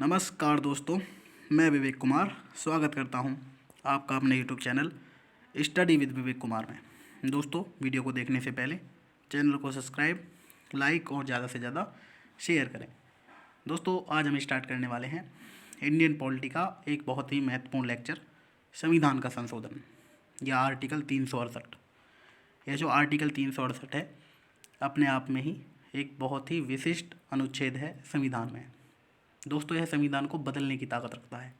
नमस्कार दोस्तों, मैं विवेक कुमार स्वागत करता हूं आपका अपने YouTube channel study with Vivek Kumar में। दोस्तों, वीडियो को देखने से पहले चैनल को सब्सक्राइब, लाइक और ज़्यादा से ज़्यादा शेयर करें। दोस्तों, आज हम स्टार्ट करने वाले हैं इंडियन पॉलिटी का एक बहुत ही महत्वपूर्ण लेक्चर, संविधान का संशोधन या आर्टिकल 368। यह जो आर्टिकल 368 है, अपने आप में ही एक बहुत ही विशिष्ट अनुच्छेद है संविधान में। दोस्तों, यह संविधान को बदलने की ताकत रखता है।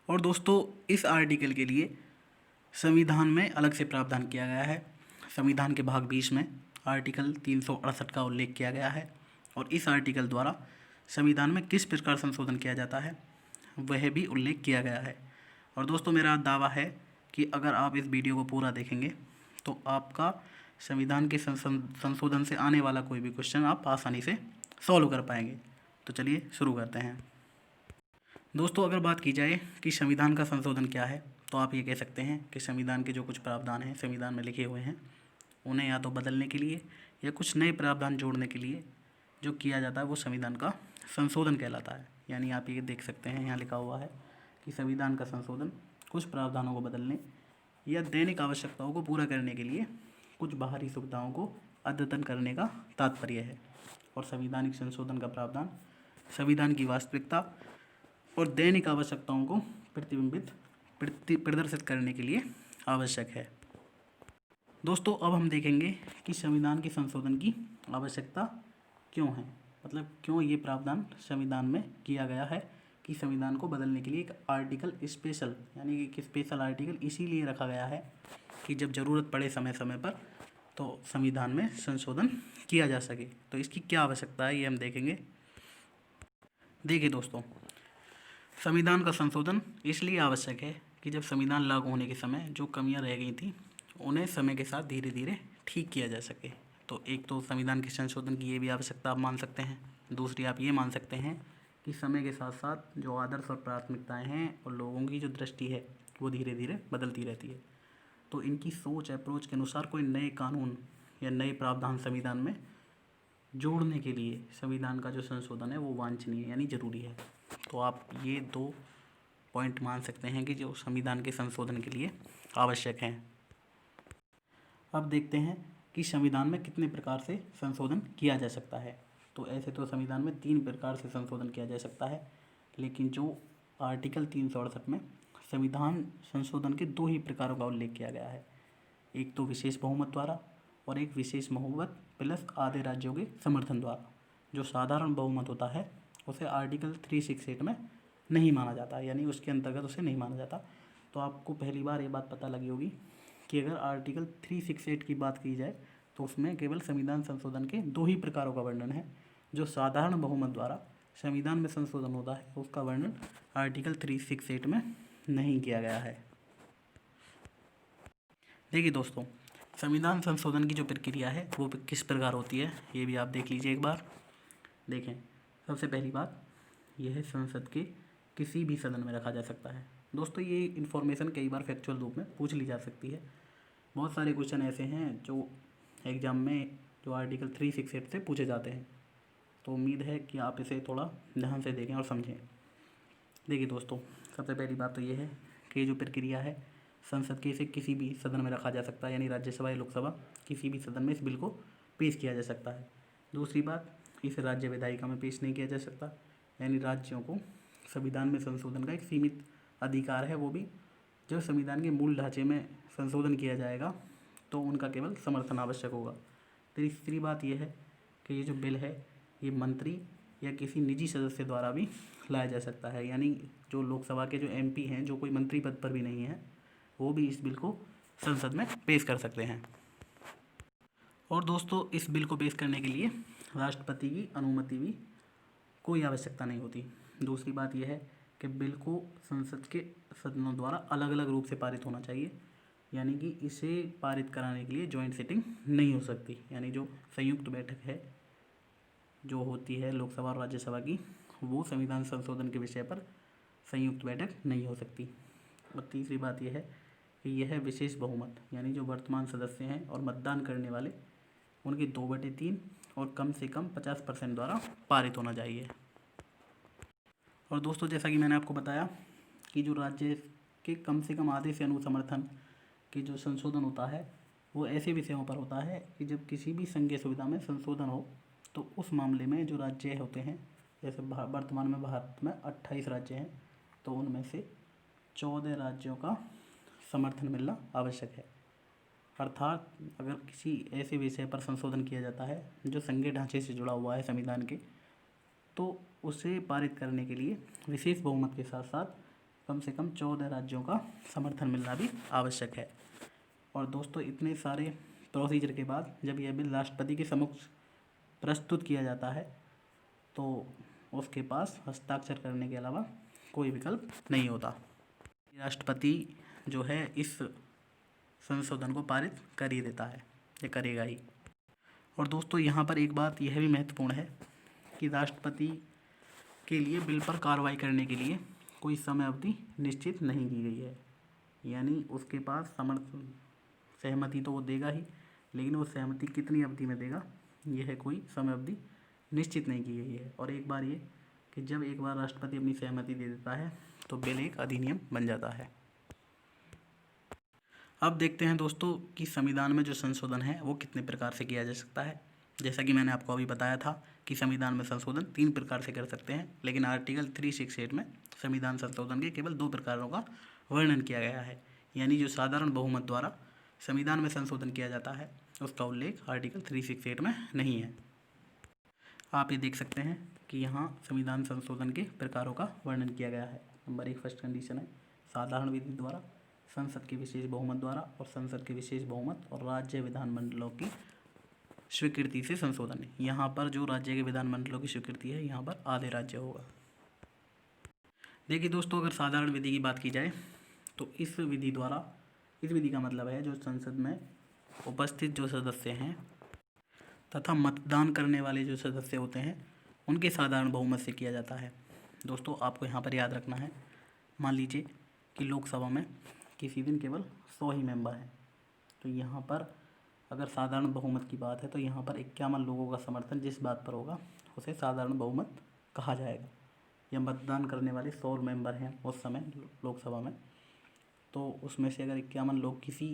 और दोस्तों, इस आर्टिकल के लिए संविधान में अलग से प्रावधान किया गया है। संविधान के भाग 20 में आर्टिकल 368 का उल्लेख किया गया है और इस आर्टिकल द्वारा संविधान में किस प्रकार संशोधन किया जाता है वह भी उल्लेख किया गया है। और दोस्तों, मेरा दावा है कि अगर आप इस वीडियो को पूरा देखेंगे तो आपका संविधान के संशोधन से आने वाला कोई भी क्वेश्चन आप आसानी से सॉल्व कर पाएंगे। तो चलिए शुरू करते हैं। दोस्तों, अगर बात की जाए कि संविधान का संशोधन क्या है, तो आप ये कह सकते हैं कि संविधान के जो कुछ प्रावधान हैं संविधान में लिखे हुए हैं, उन्हें या तो बदलने के लिए या कुछ नए प्रावधान जोड़ने के लिए जो किया जाता है वो संविधान का संशोधन कहलाता है। यानी आप ये देख सकते हैं, यहाँ लिखा हुआ है कि संविधान का संशोधन कुछ प्रावधानों को बदलने या दैनिक आवश्यकताओं को पूरा करने के लिए कुछ बाहरी सुविधाओं को अद्यतन करने का तात्पर्य है। और संवैधानिक संशोधन का प्रावधान संविधान की वास्तविकता और दैनिक आवश्यकताओं को प्रदर्शित करने के लिए आवश्यक है। दोस्तों, अब हम देखेंगे कि संविधान के संशोधन की आवश्यकता क्यों है, मतलब क्यों ये प्रावधान संविधान में किया गया है कि संविधान को बदलने के लिए एक आर्टिकल स्पेशल, यानी कि एक स्पेशल आर्टिकल इसीलिए रखा गया है कि जब ज़रूरत पड़े समय समय पर तो संविधान में संशोधन किया जा सके। तो इसकी क्या आवश्यकता है ये हम देखेंगे। देखिए दोस्तों, संविधान का संशोधन इसलिए आवश्यक है कि जब संविधान लागू होने के समय जो कमियां रह गई थी उन्हें समय के साथ धीरे धीरे ठीक किया जा सके। तो एक तो संविधान के संशोधन की ये भी आवश्यकता आप मान सकते हैं। दूसरी आप ये मान सकते हैं कि समय के साथ साथ जो आदर्श और प्राथमिकताएँ हैं और लोगों की जो दृष्टि है वो धीरे धीरे बदलती रहती है। तो इनकी सोच अप्रोच के अनुसार कोई नए कानून या नए प्रावधान संविधान में जोड़ने के लिए संविधान का जो संशोधन है वो वांछनीय यानी ज़रूरी है। तो आप ये दो पॉइंट मान सकते हैं कि जो संविधान के संशोधन के लिए आवश्यक हैं। अब देखते हैं कि संविधान में कितने प्रकार से संशोधन किया जा सकता है। तो ऐसे तो संविधान में 3 प्रकार से संशोधन किया जा सकता है, लेकिन जो आर्टिकल 368 में संविधान संशोधन के 2 ही प्रकारों का उल्लेख किया गया है। एक तो विशेष बहुमत द्वारा और एक विशेष बहुमत प्लस आधे राज्यों के समर्थन द्वारा। जो साधारण बहुमत होता है उसे आर्टिकल 368 में नहीं माना जाता, यानी उसके अंतर्गत उसे नहीं माना जाता। तो आपको पहली बार ये बात पता लगी होगी कि अगर आर्टिकल 368 की बात की जाए तो उसमें केवल संविधान संशोधन के 2 ही प्रकारों का वर्णन है। जो साधारण बहुमत द्वारा संविधान में संशोधन होता है उसका वर्णन आर्टिकल 368 में नहीं किया गया है। देखिए दोस्तों, संविधान संशोधन की जो प्रक्रिया है वो किस प्रकार होती है ये भी आप देख लीजिए एक बार। देखें, सबसे पहली बात यह है संसद के किसी भी सदन में रखा जा सकता है। दोस्तों, ये इन्फॉर्मेशन कई बार फैक्चुअल रूप में पूछ ली जा सकती है। बहुत सारे क्वेश्चन ऐसे हैं जो एग्ज़ाम में जो आर्टिकल 368 से पूछे जाते हैं। तो उम्मीद है कि आप इसे थोड़ा ध्यान से देखें और समझें। देखिए दोस्तों, सबसे पहली बात तो ये है कि ये जो प्रक्रिया है संसद के इसे किसी भी सदन में रखा जा सकता है, यानी राज्यसभा या लोकसभा किसी भी सदन में इस बिल को पेश किया जा सकता है। दूसरी बात, इसे राज्य विधायिका में पेश नहीं किया जा सकता, यानी राज्यों को संविधान में संशोधन का एक सीमित अधिकार है, वो भी जब संविधान के मूल ढांचे में संशोधन किया जाएगा तो उनका केवल समर्थन आवश्यक होगा। तीसरी बात यह है कि ये जो बिल है ये मंत्री या किसी निजी सदस्य द्वारा भी लाया जा सकता है, यानी जो लोकसभा के जो MP हैं जो कोई मंत्री पद पर भी नहीं है वो भी इस बिल को संसद में पेश कर सकते हैं। और दोस्तों, इस बिल को पेश करने के लिए राष्ट्रपति की अनुमति भी कोई आवश्यकता नहीं होती। दूसरी बात यह है कि बिल को संसद के सदनों द्वारा अलग अलग रूप से पारित होना चाहिए, यानी कि इसे पारित कराने के लिए जॉइंट सिटिंग नहीं हो सकती, यानी जो संयुक्त बैठक है जो होती है लोकसभा और राज्यसभा की, वो संविधान संशोधन के विषय पर संयुक्त बैठक नहीं हो सकती। और तीसरी बात यह है कि यह विशेष बहुमत, यानी जो वर्तमान सदस्य हैं और मतदान करने वाले उनके 2/3 और कम से कम 50% द्वारा पारित होना चाहिए। और दोस्तों जैसा कि मैंने आपको बताया कि जो राज्य के कम से कम आधे से अनुसमर्थन के जो संशोधन होता है वो ऐसे विषयों पर होता है कि जब किसी भी संघीय सुविधा में संशोधन हो तो उस मामले में जो राज्य होते हैं, जैसे वर्तमान में भारत में 28 राज्य हैं, तो उनमें से 14 राज्यों का समर्थन मिलना आवश्यक है। अर्थात अगर किसी ऐसे विषय पर संशोधन किया जाता है जो संघीय ढांचे से जुड़ा हुआ है संविधान के, तो उसे पारित करने के लिए विशेष बहुमत के साथ साथ कम से कम 14 राज्यों का समर्थन मिलना भी आवश्यक है। और दोस्तों इतने सारे प्रोसीजर के बाद जब यह बिल राष्ट्रपति के समक्ष प्रस्तुत किया जाता है तो उसके पास हस्ताक्षर करने के अलावा कोई विकल्प नहीं होता। राष्ट्रपति जो है इस संशोधन को पारित कर ही देता है, ये करेगा ही। और दोस्तों यहाँ पर एक बात यह भी महत्वपूर्ण है कि राष्ट्रपति के लिए बिल पर कार्रवाई करने के लिए कोई समय अवधि निश्चित नहीं की गई है, यानी उसके पास सहमति तो वो देगा ही, लेकिन वो सहमति कितनी अवधि में देगा यह कोई समय अवधि निश्चित नहीं की गई है। और एक बार ये कि जब एक बार राष्ट्रपति अपनी सहमति दे देता है तो बिल एक अधिनियम बन जाता है। अब देखते हैं दोस्तों कि संविधान में जो संशोधन है वो कितने प्रकार से किया जा सकता है। जैसा कि मैंने आपको अभी बताया था कि संविधान में संशोधन 3 प्रकार से कर सकते हैं, लेकिन आर्टिकल 368 में संविधान संशोधन के केवल 2 प्रकारों का वर्णन किया गया है। यानी जो साधारण बहुमत द्वारा संविधान में संशोधन किया जाता है उसका उल्लेख आर्टिकल 368 में नहीं है। आप ये देख सकते हैं कि यहाँ संविधान संशोधन के प्रकारों का वर्णन किया गया है। नंबर 1 फर्स्ट कंडीशन है साधारण विधि द्वारा, संसद के विशेष बहुमत द्वारा और संसद के विशेष बहुमत और राज्य विधानमंडलों की स्वीकृति से संशोधन। यहाँ पर जो राज्य के विधानमंडलों की स्वीकृति है यहाँ पर आधे राज्य होगा। देखिए दोस्तों अगर साधारण विधि की बात की जाए तो इस विधि का मतलब है जो संसद में उपस्थित जो सदस्य हैं तथा मतदान करने वाले जो सदस्य होते हैं उनके साधारण बहुमत से किया जाता है। दोस्तों आपको यहाँ पर याद रखना है, मान लीजिए कि लोकसभा में किसी दिन केवल 100 ही मेंबर हैं, तो यहाँ पर अगर साधारण बहुमत की बात है तो यहाँ पर 51 लोगों का समर्थन जिस बात पर होगा उसे साधारण बहुमत कहा जाएगा। या मतदान करने वाले 100 मेंबर हैं उस समय लोकसभा में, तो उसमें से अगर 51 लोग किसी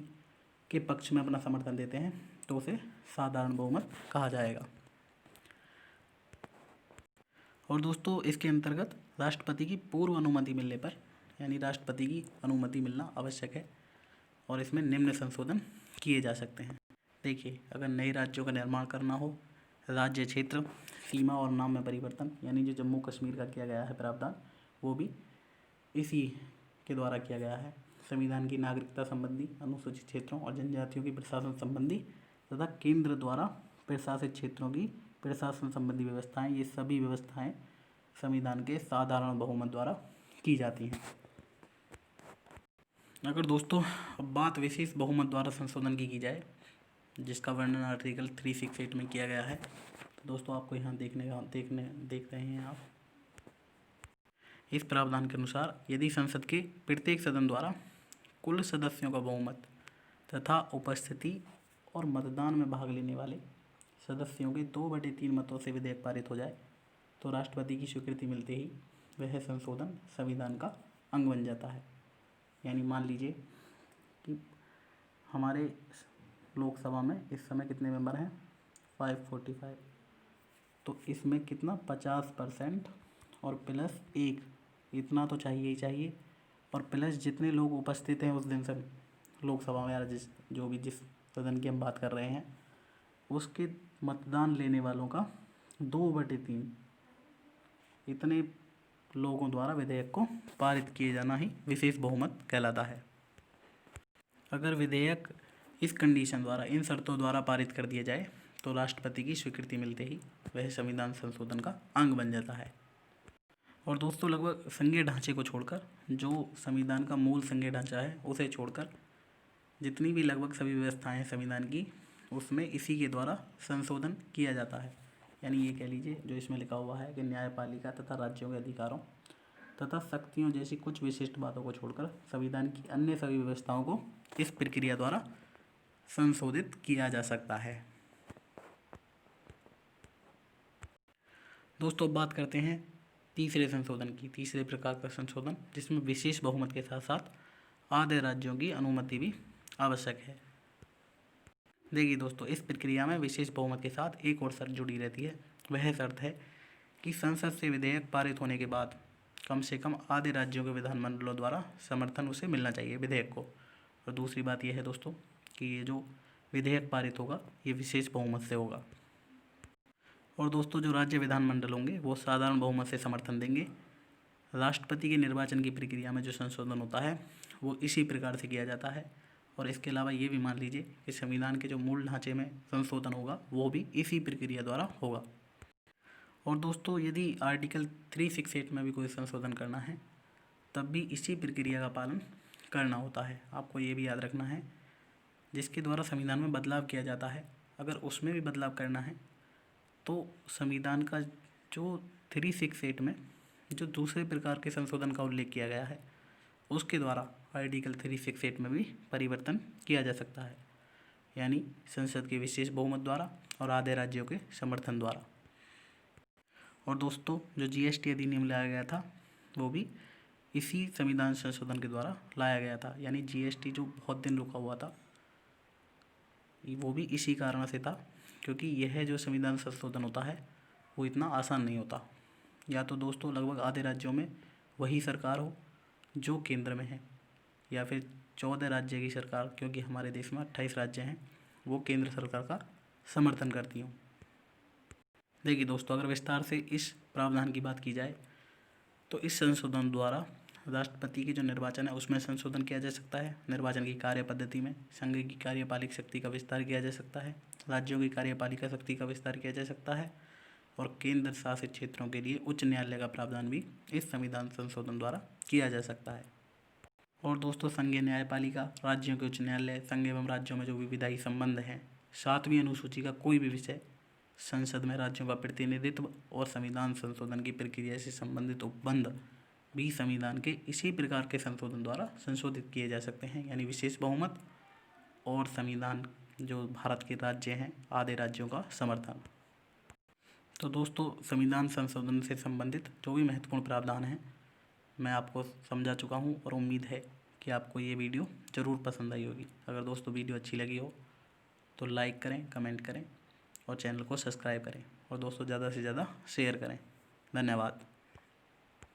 के पक्ष में अपना समर्थन देते हैं तो उसे साधारण बहुमत कहा जाएगा। और दोस्तों इसके अंतर्गत राष्ट्रपति की पूर्व अनुमति मिलने पर, यानी राष्ट्रपति की अनुमति मिलना आवश्यक है और इसमें निम्न संशोधन किए जा सकते हैं। देखिए अगर नए राज्यों का निर्माण करना हो, राज्य क्षेत्र सीमा और नाम में परिवर्तन, यानी जो जम्मू कश्मीर का किया गया है प्रावधान वो भी इसी के द्वारा किया गया है। संविधान की नागरिकता संबंधी, अनुसूचित क्षेत्रों और जनजातियों की प्रशासन संबंधी तथा केंद्र द्वारा प्रशासित क्षेत्रों की प्रशासन संबंधी व्यवस्थाएं, ये सभी व्यवस्थाएं संविधान के साधारण बहुमत द्वारा की जाती हैं। अगर दोस्तों अब बात विशेष बहुमत द्वारा संशोधन की जाए जिसका वर्णन आर्टिकल 368 में किया गया है, तो दोस्तों आपको यहाँ देख रहे हैं आप, इस प्रावधान के अनुसार यदि संसद के प्रत्येक सदन द्वारा कुल सदस्यों का बहुमत तथा उपस्थिति और मतदान में भाग लेने वाले सदस्यों के 2/3 मतों से विधेयक पारित हो जाए तो राष्ट्रपति की स्वीकृति मिलते ही वह संशोधन संविधान का अंग बन जाता है। यानी मान लीजिए कि हमारे लोकसभा में इस समय कितने मेंबर हैं 545, तो इसमें कितना 50% और प्लस 1 इतना तो चाहिए ही चाहिए, और प्लस जितने लोग उपस्थित हैं उस दिन से लोकसभा में, या जिस सदन की हम बात कर रहे हैं उसके मतदान लेने वालों का 2/3 इतने लोगों द्वारा विधेयक को पारित किए जाना ही विशेष बहुमत कहलाता है। अगर विधेयक इस कंडीशन द्वारा, इन शर्तों द्वारा पारित कर दिया जाए तो राष्ट्रपति की स्वीकृति मिलते ही वह संविधान संशोधन का अंग बन जाता है। और दोस्तों लगभग संघीय ढांचे को छोड़कर, जो संविधान का मूल संघीय ढांचा है उसे छोड़कर जितनी भी लगभग सभी व्यवस्थाएं हैं संविधान की, उसमें इसी के द्वारा संशोधन किया जाता है। यानी ये कह लीजिए जो इसमें लिखा हुआ है कि न्यायपालिका तथा राज्यों के अधिकारों तथा शक्तियों जैसी कुछ विशिष्ट बातों को छोड़कर संविधान की अन्य सभी व्यवस्थाओं को इस प्रक्रिया द्वारा संशोधित किया जा सकता है। दोस्तों बात करते हैं तीसरे प्रकार का संशोधन जिसमें विशेष बहुमत के साथ साथ आधे राज्यों की अनुमति भी आवश्यक है। देखिए दोस्तों, इस प्रक्रिया में विशेष बहुमत के साथ एक और शर्त जुड़ी रहती है। वह शर्त है कि संसद से विधेयक पारित होने के बाद कम से कम आधे राज्यों के विधानमंडलों द्वारा समर्थन उसे मिलना चाहिए विधेयक को। और दूसरी बात यह है दोस्तों कि ये जो विधेयक पारित होगा ये विशेष बहुमत से होगा। और दोस्तों, जो राज्य विधानमंडल होंगे वो साधारण बहुमत से समर्थन देंगे। राष्ट्रपति के निर्वाचन की प्रक्रिया में जो संशोधन होता है वो इसी प्रकार से किया जाता है। और इसके अलावा ये भी मान लीजिए कि संविधान के जो मूल ढांचे में संशोधन होगा वो भी इसी प्रक्रिया द्वारा होगा। और दोस्तों, यदि आर्टिकल 368 में भी कोई संशोधन करना है तब भी इसी प्रक्रिया का पालन करना होता है। आपको ये भी याद रखना है, जिसके द्वारा संविधान में बदलाव किया जाता है अगर उसमें भी बदलाव करना है तो संविधान का जो 368 में जो दूसरे प्रकार के संशोधन का उल्लेख किया गया है उसके द्वारा आर्टिकल 368 में भी परिवर्तन किया जा सकता है, यानी संसद के विशेष बहुमत द्वारा और आधे राज्यों के समर्थन द्वारा। और दोस्तों, जो जीएसटी अधिनियम लाया गया था वो भी इसी संविधान संशोधन के द्वारा लाया गया था, यानी जीएसटी जो बहुत दिन रुका हुआ था वो भी इसी कारण से था, क्योंकि यह जो संविधान संशोधन होता है वो इतना आसान नहीं होता। या तो दोस्तों लगभग आधे राज्यों में वही सरकार हो जो केंद्र में है, या फिर 14 राज्य की सरकार, क्योंकि हमारे देश में 28 राज्य हैं, वो केंद्र सरकार का समर्थन करती हूँ। देखिए दोस्तों, अगर विस्तार से इस प्रावधान की बात की जाए तो इस संशोधन द्वारा राष्ट्रपति के जो निर्वाचन है उसमें संशोधन किया जा सकता है। निर्वाचन की कार्य पद्धति में संघ की कार्यपालिक शक्ति का विस्तार किया जा सकता है। राज्यों की कार्यपालिका शक्ति का विस्तार किया जा सकता है। और केंद्र शासित क्षेत्रों के लिए उच्च न्यायालय का प्रावधान भी इस संविधान संशोधन द्वारा किया जा सकता है। और दोस्तों, संघीय न्यायपालिका, राज्यों के उच्च न्यायालय, संघ एवं राज्यों में जो भी विधायी संबंध हैं, 7वीं अनुसूची का कोई भी विषय, संसद में राज्यों का प्रतिनिधित्व और संविधान संशोधन की प्रक्रिया से संबंधित उपबंध भी संविधान के इसी प्रकार के संशोधन द्वारा संशोधित किए जा सकते हैं, यानी विशेष बहुमत और संविधान जो भारत के राज्य हैं आधे राज्यों का समर्थन। तो दोस्तों, संविधान संशोधन से संबंधित जो भी महत्वपूर्ण प्रावधान हैं मैं आपको समझा चुका हूं और उम्मीद है कि आपको ये वीडियो ज़रूर पसंद आई होगी। अगर दोस्तों वीडियो अच्छी लगी हो तो लाइक करें, कमेंट करें और चैनल को सब्सक्राइब करें। और दोस्तों ज़्यादा से ज़्यादा शेयर करें। धन्यवाद।